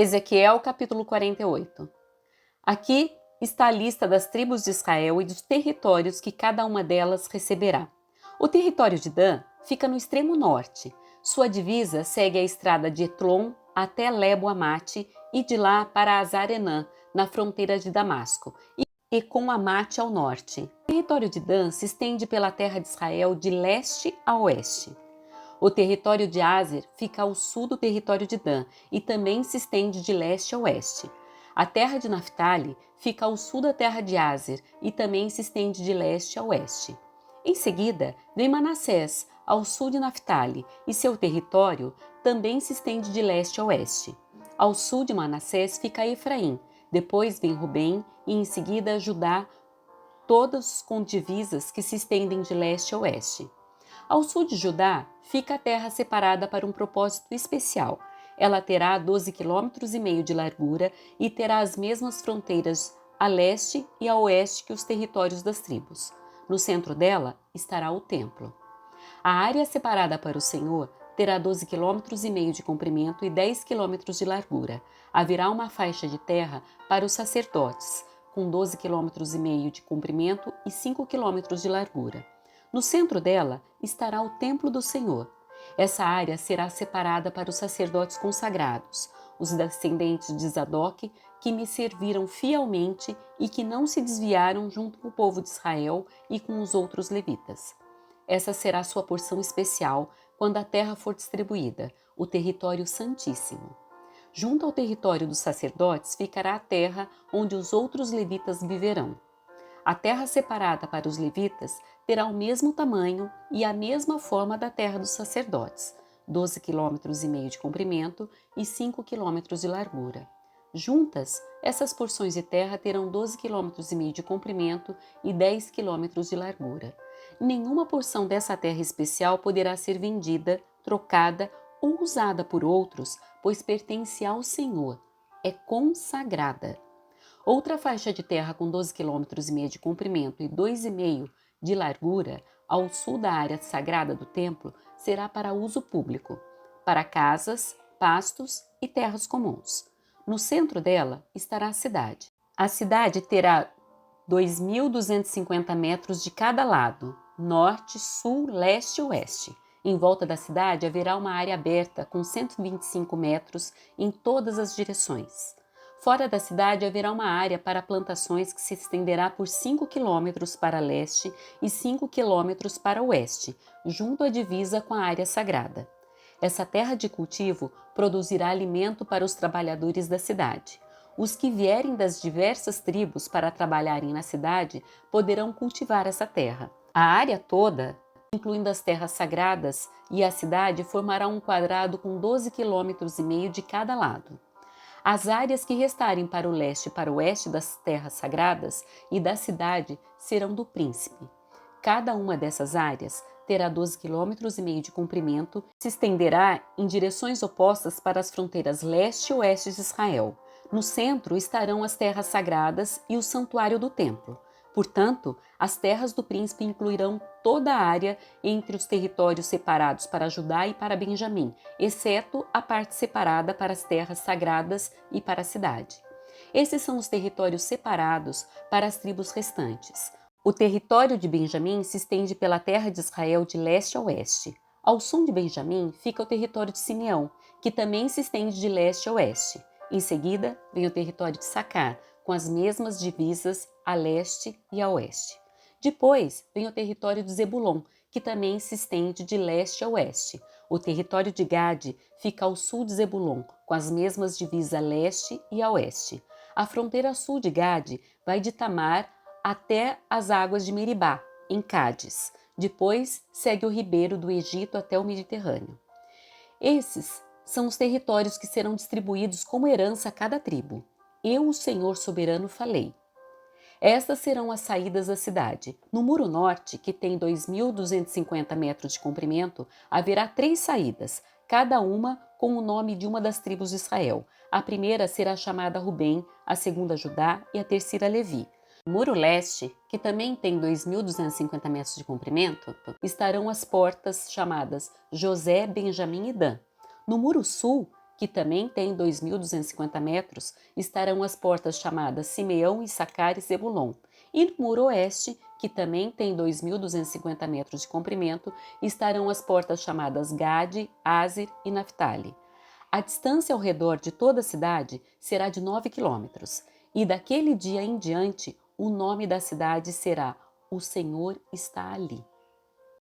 Ezequiel capítulo 48. Aqui está a lista das tribos de Israel e dos territórios que cada uma delas receberá. O território de Dan fica no extremo norte. Sua divisa segue a estrada de Etlon até Lebo-Amate e de lá para Azar-Enã, na fronteira de Damasco, e com Amate ao norte. O território de Dan se estende pela terra de Israel de leste a oeste. O território de Aser fica ao sul do território de Dan e também se estende de leste a oeste. A terra de Naftali fica ao sul da terra de Aser e também se estende de leste a oeste. Em seguida, vem Manassés, ao sul de Naftali, e seu território também se estende de leste a oeste. Ao sul de Manassés fica Efraim, depois vem Rubem e em seguida Judá, todos com divisas que se estendem de leste a oeste. Ao sul de Judá fica a terra separada para um propósito especial. Ela terá 12,5 km de largura e terá as mesmas fronteiras a leste e a oeste que os territórios das tribos. No centro dela estará o templo. A área separada para o Senhor terá 12,5 km de comprimento e 10 km de largura. Haverá uma faixa de terra para os sacerdotes, com 12,5 km de comprimento e 5 km de largura. No centro dela estará o templo do Senhor. Essa área será separada para os sacerdotes consagrados, os descendentes de Zadok, que me serviram fielmente e que não se desviaram junto com o povo de Israel e com os outros levitas. Essa será sua porção especial quando a terra for distribuída, o território santíssimo. Junto ao território dos sacerdotes ficará a terra onde os outros levitas viverão. A terra separada para os levitas terá o mesmo tamanho e a mesma forma da terra dos sacerdotes, 12,5 km de comprimento e 5 km de largura. Juntas, essas porções de terra terão 12,5 km de comprimento e 10 km de largura. Nenhuma porção dessa terra especial poderá ser vendida, trocada ou usada por outros, pois pertence ao Senhor. É consagrada. Outra faixa de terra com 12,5 km de comprimento e 2,5 de largura, ao sul da área sagrada do templo, será para uso público, para casas, pastos e terras comuns. No centro dela estará a cidade. A cidade terá 2.250 metros de cada lado, norte, sul, leste e oeste. Em volta da cidade haverá uma área aberta com 125 metros em todas as direções. Fora da cidade haverá uma área para plantações que se estenderá por 5 km para leste e 5 km para oeste, junto à divisa com a área sagrada. Essa terra de cultivo produzirá alimento para os trabalhadores da cidade. Os que vierem das diversas tribos para trabalharem na cidade poderão cultivar essa terra. A área toda, incluindo as terras sagradas e a cidade, formará um quadrado com 12,5 km de cada lado. As áreas que restarem para o leste e para o oeste das terras sagradas e da cidade serão do príncipe. Cada uma dessas áreas terá 12,5 km de comprimento e se estenderá em direções opostas para as fronteiras leste e oeste de Israel. No centro estarão as terras sagradas e o santuário do templo. Portanto, as terras do príncipe incluirão toda a área entre os territórios separados para Judá e para Benjamim, exceto a parte separada para as terras sagradas e para a cidade. Esses são os territórios separados para as tribos restantes. O território de Benjamim se estende pela terra de Israel de leste a oeste. Ao sul de Benjamim fica o território de Simeão, que também se estende de leste a oeste. Em seguida, vem o território de Sacar, com as mesmas divisas a leste e a oeste. Depois, vem o território de Zebulon, que também se estende de leste a oeste. O território de Gade fica ao sul de Zebulon, com as mesmas divisas a leste e a oeste. A fronteira sul de Gade vai de Tamar até as águas de Meribá, em Cádiz. Depois, segue o ribeiro do Egito até o Mediterrâneo. Esses são os territórios que serão distribuídos como herança a cada tribo. Eu, o Senhor soberano, falei. Estas serão as saídas da cidade. No muro norte, que tem 2.250 metros de comprimento, haverá 3 saídas, cada uma com o nome de uma das tribos de Israel. A primeira será chamada Rubem, a segunda Judá e a terceira Levi. No muro leste, que também tem 2.250 metros de comprimento, estarão as portas chamadas José, Benjamim e Dan. No muro sul, que também tem 2.250 metros, estarão as portas chamadas Simeão, Issacar e Zebulon. E no muro oeste, que também tem 2.250 metros de comprimento, estarão as portas chamadas Gade, Aser e Naphtali. A distância ao redor de toda a cidade será de 9 quilômetros, e daquele dia em diante o nome da cidade será O Senhor está ali.